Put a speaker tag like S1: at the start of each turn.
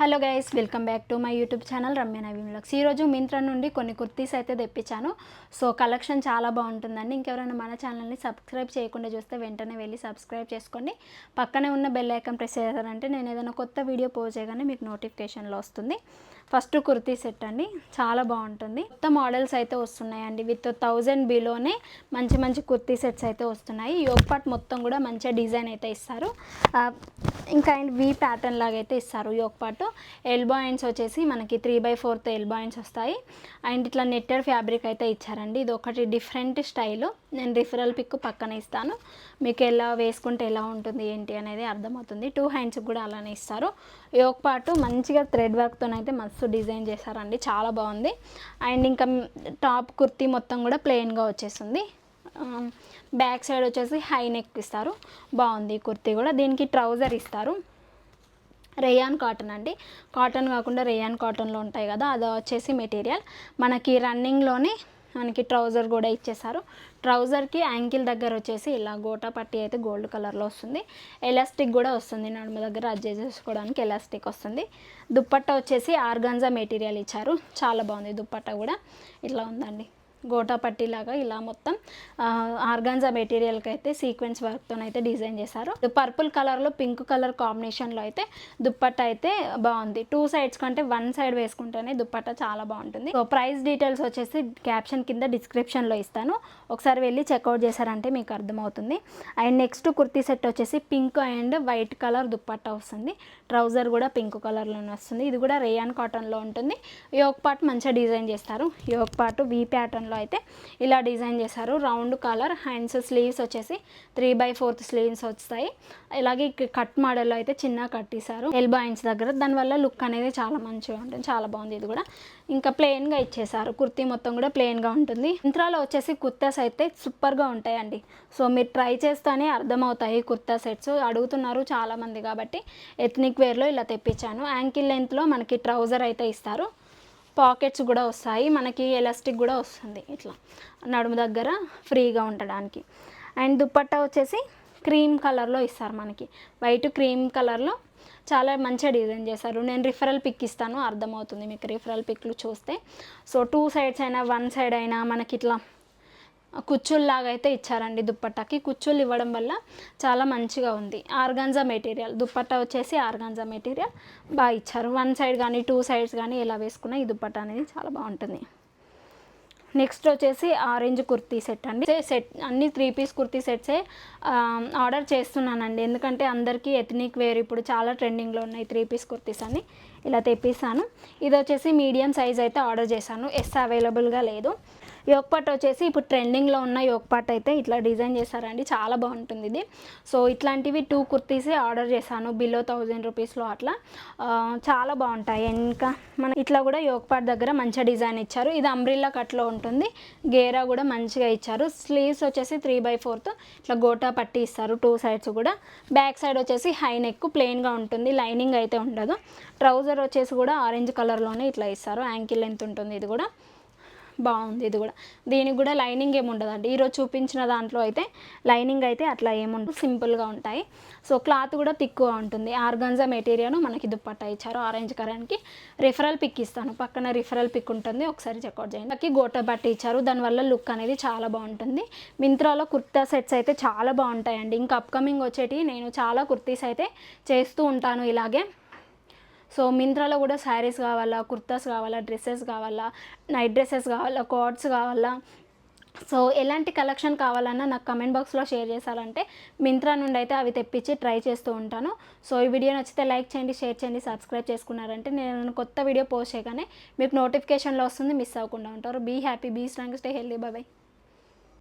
S1: Hello guys, welcome back to my YouTube channel Ramya Naveen vlogs. ఈరోజు మింత్రా నుండి కొన్ని కుర్తీస్ అయితే తెప్పించాను. సో కలెక్షన్ చాలా బాగుంటుందండి. ఇంకెవరైనా మన ఛానల్ని సబ్స్క్రైబ్ చేయకుండా చూస్తే వెంటనే వెళ్ళి సబ్స్క్రైబ్ చేసుకోండి. పక్కనే ఉన్న బెల్ ఐకాన్ ప్రెస్ చేశారంటే నేను ఏదైనా కొత్త వీడియో పోస్ట్ చేయగానే మీకు నోటిఫికేషన్లో వస్తుంది. ఫస్ట్ కుర్తీ సెట్ అండి, చాలా బాగుంటుంది. కొత్త మోడల్స్ అయితే వస్తున్నాయండి. విత్ 1000 బిలోనే మంచి మంచి కుర్తీ సెట్స్ అయితే వస్తున్నాయి. యోగ్ పార్ట్ మొత్తం కూడా మంచిగా డిజైన్ అయితే ఇస్తారు. ఇంకా వి ప్యాటర్న్ లాగా అయితే ఇస్తారు. యోగ్ పార్ట్ ఎల్బో హ్యాండ్స్ వచ్చేసి మనకి 3/4 ఎల్బో హ్యాండ్స్ వస్తాయి. అండ్ ఇట్లా నెట్టెడ్ ఫ్యాబ్రిక్ అయితే ఇచ్చారండి. ఇది ఒకటి డిఫరెంట్ స్టైల్. నేను రిఫరల్ పిక్ పక్కన ఇస్తాను, మీకు ఎలా వేసుకుంటే ఎలా ఉంటుంది ఏంటి అనేది అర్థమవుతుంది. 2 హ్యాండ్స్ కూడా అలానే ఇస్తారు. యోగ్ పార్ట్ మంచిగా థ్రెడ్ వర్క్తో అయితే మస్తు డిజైన్ చేశారండి, చాలా బాగుంది. అండ్ ఇంకా టాప్ కుర్తీ మొత్తం కూడా ప్లెయిన్గా వచ్చేస్తుంది. బ్యాక్ సైడ్ వచ్చేసి హై నెక్ ఇస్తారు. బాగుంది కుర్తీ కూడా. దీనికి ట్రౌజర్ ఇస్తారు. రేయాన్ కాటన్ అండి, కాటన్ కాకుండా రేయాన్ కాటన్లో ఉంటాయి కదా, అది వచ్చేసి మెటీరియల్. మనకి రన్నింగ్లోనే మనకి ట్రౌజర్ కూడా ఇచ్చేసారు. ట్రౌజర్కి యాంకిల్ దగ్గర వచ్చేసి ఇలా గోటా పట్టి అయితే గోల్డ్ కలర్లో వస్తుంది. ఎలాస్టిక్ కూడా వస్తుంది, నడుము దగ్గర అడ్జస్ట్ చేసుకోవడానికి ఎలాస్టిక్ వస్తుంది. దుప్పట్టా వచ్చేసి ఆర్గాన్జా మెటీరియల్ ఇచ్చారు, చాలా బాగుంది. దుప్పట్టా కూడా ఇట్లా ఉందండి, గోటా పట్టీలాగా ఇలా మొత్తం ఆర్గాన్జా మెటీరియల్కి అయితే సీక్వెన్స్ వర్క్తో అయితే డిజైన్ చేశారు. పర్పుల్ కలర్లో పింక్ కలర్ కాంబినేషన్లో అయితే దుప్పట్టా అయితే బాగుంది. 2 సైడ్స్ కంటే 1 సైడ్ వేసుకుంటేనే దుప్పట్టా చాలా బాగుంటుంది. సో ప్రైస్ డీటెయిల్స్ వచ్చేసి క్యాప్షన్ కింద డిస్క్రిప్షన్లో ఇస్తాను, ఒకసారి వెళ్ళి చెక్అవుట్ చేశారంటే మీకు అర్థమవుతుంది. అండ్ నెక్స్ట్ కుర్తీ సెట్ వచ్చేసి pink and white colour dupatta వస్తుంది. ట్రౌజర్ కూడా పింక్ కలర్లోనే వస్తుంది. ఇది కూడా రేయాన్ కాటన్లో ఉంటుంది. యోగ్ పార్ట్ మంచిగా డిజైన్ చేస్తారు. యోగ్ పార్ట్ వి ప్యాటర్న్ అయితే ఇలా డిజైన్ చేశారు. రౌండ్ కలర్ హ్యాండ్స్, స్లీవ్స్ వచ్చేసి 3/4 స్లీవ్స్ వస్తాయి. ఇలాగే కట్ మోడల్లో అయితే చిన్న కట్ ఇస్తారు ఎల్బో హ్యాండ్స్ దగ్గర, దానివల్ల లుక్ అనేది చాలా మంచిగా ఉంటుంది, చాలా బాగుంది. ఇది కూడా ఇంకా ప్లెయిన్గా ఇచ్చేసారు. కుర్తీ మొత్తం కూడా ప్లెయిన్గా ఉంటుంది. మింత్రాలో వచ్చేసి కుర్తాస్ అయితే సూపర్గా ఉంటాయండి. సో మీరు ట్రై చేస్తేనే అర్థమవుతాయి కుర్తా సెట్స్. అడుగుతున్నారు చాలామంది కాబట్టి ఎథ్నిక్ వేర్లో ఇలా తెప్పించాను. యాంకిల్ లెంత్లో మనకి ట్రౌజర్ అయితే ఇస్తారు. పాకెట్స్ కూడా వస్తాయి, మనకి ఎలాస్టిక్ కూడా వస్తుంది ఇట్లా నడుము దగ్గర ఫ్రీగా ఉండడానికి. అండ్ దుప్పట్టా వచ్చేసి క్రీమ్ కలర్లో ఇస్తారు, మనకి వైట్ క్రీమ్ కలర్లో చాలా మంచిగా డిజైన్ చేశారు. నేను రిఫరల్ పిక్ ఇస్తాను, అర్థమవుతుంది మీకు రిఫరల్ పిక్లు చూస్తే. సో 2 సైడ్స్ అయినా 1 సైడ్ అయినా మనకి ఇట్లా కుచ్చుల్లాగా అయితే ఇచ్చారండి. దుప్పట్టాకి కుచ్చులు ఇవ్వడం వల్ల చాలా మంచిగా ఉంది. ఆర్గాన్జా మెటీరియల్ దుప్పట్టా వచ్చేసి ఆర్గాన్జా మెటీరియల్ బాగా ఇచ్చారు. 1 సైడ్ కానీ 2 సైడ్స్ కానీ ఎలా వేసుకున్నా ఈ దుప్పట్టా అనేది చాలా బాగుంటుంది. నెక్స్ట్ వచ్చేసి ఆరెంజ్ కుర్తీ సెట్ అండి. సెట్ అన్ని 3 పీస్ కుర్తీ సెట్సే ఆర్డర్ చేస్తున్నానండి, ఎందుకంటే అందరికీ ఎథ్నిక్ వేర్ ఇప్పుడు చాలా ట్రెండింగ్లో ఉన్నాయి 3 పీస్ కుర్తీస్ అని ఇలా తెప్పిస్తాను. ఇది వచ్చేసి మీడియం సైజ్ అయితే ఆర్డర్ చేశాను, ఎస్ అవైలబుల్గా లేదు. యోగ్ పార్ట్ వచ్చేసి ఇప్పుడు ట్రెండింగ్లో ఉన్న యోగ్ పార్ట్ అయితే ఇట్లా డిజైన్ చేశారండి, చాలా బాగుంటుంది ఇది. సో ఇట్లాంటివి 2 కుర్తీసే ఆర్డర్ చేశాను బిలో 1000 రూపీస్లో అట్లా, చాలా బాగుంటాయి. ఇంకా మన ఇట్లా కూడా యోగ్ పార్ట్ దగ్గర మంచిగా డిజైన్ ఇచ్చారు. ఇది అంబ్రిల్లా కట్లో ఉంటుంది, గేరా కూడా మంచిగా ఇచ్చారు. స్లీవ్స్ వచ్చేసి 3/4 ఇట్లా గోటా పట్టి ఇస్తారు 2 సైడ్స్ కూడా. బ్యాక్ సైడ్ వచ్చేసి హై నెక్ ప్లెయిన్గా ఉంటుంది, లైనింగ్ అయితే ఉండదు. ట్రౌజర్ వచ్చేసి కూడా ఆరెంజ్ కలర్లోనే ఇట్లా ఇస్తారు. యాంకిల్ లెంత్ ఉంటుంది, ఇది కూడా బాగుంది. ఇది కూడా దీనికి కూడా లైనింగ్ ఏమి ఉండదండి. ఈరోజు చూపించిన దాంట్లో అయితే లైనింగ్ అయితే అట్లా ఏముండదు, సింపుల్గా ఉంటాయి. సో క్లాత్ కూడా తిక్కుగా ఉంటుంది. ఆర్గాన్జా మెటీరియల్ మనకి దుప్పట్టా ఇచ్చారు ఆరెంజ్ కలర్కి. రిఫరల్ పిక్ ఇస్తాను, పక్కన రిఫరల్ పిక్ ఉంటుంది, ఒకసారి చెక్అవుట్ చేయండి. నాకు గోటా బట్టి ఇచ్చారు, దానివల్ల లుక్ అనేది చాలా బాగుంటుంది. మింత్రాలో కుర్తా సెట్స్ అయితే చాలా బాగుంటాయండి. ఇంకా అప్కమింగ్ వచ్చేటి నేను చాలా కుర్తీస్ అయితే చేస్తూ ఉంటాను ఇలాగే. సో మింత్రాలో కూడా శారీస్ కావాలా, కుర్తాస్ కావాలా, డ్రెస్సెస్ కావాలా, నైట్ డ్రెస్సెస్ కావాలా, కోట్స్ కావాలా, సో ఎలాంటి కలెక్షన్ కావాలన్నా నాకు కమెంట్ బాక్స్లో షేర్ చేశారంటే మింత్రా నుండి అయితే అవి తెప్పించి ట్రై చేస్తూ ఉంటాను. సో ఈ వీడియో నచ్చితే లైక్ చేయండి, షేర్ చేయండి, సబ్స్క్రైబ్ చేసుకున్నారంటే నేను కొత్త వీడియో పోస్ట్ చేయగానే మీకు నోటిఫికేషన్లో వస్తుంది, మిస్ అవ్వకుండా ఉంటారు. Be happy, be strong, stay healthy, bye by.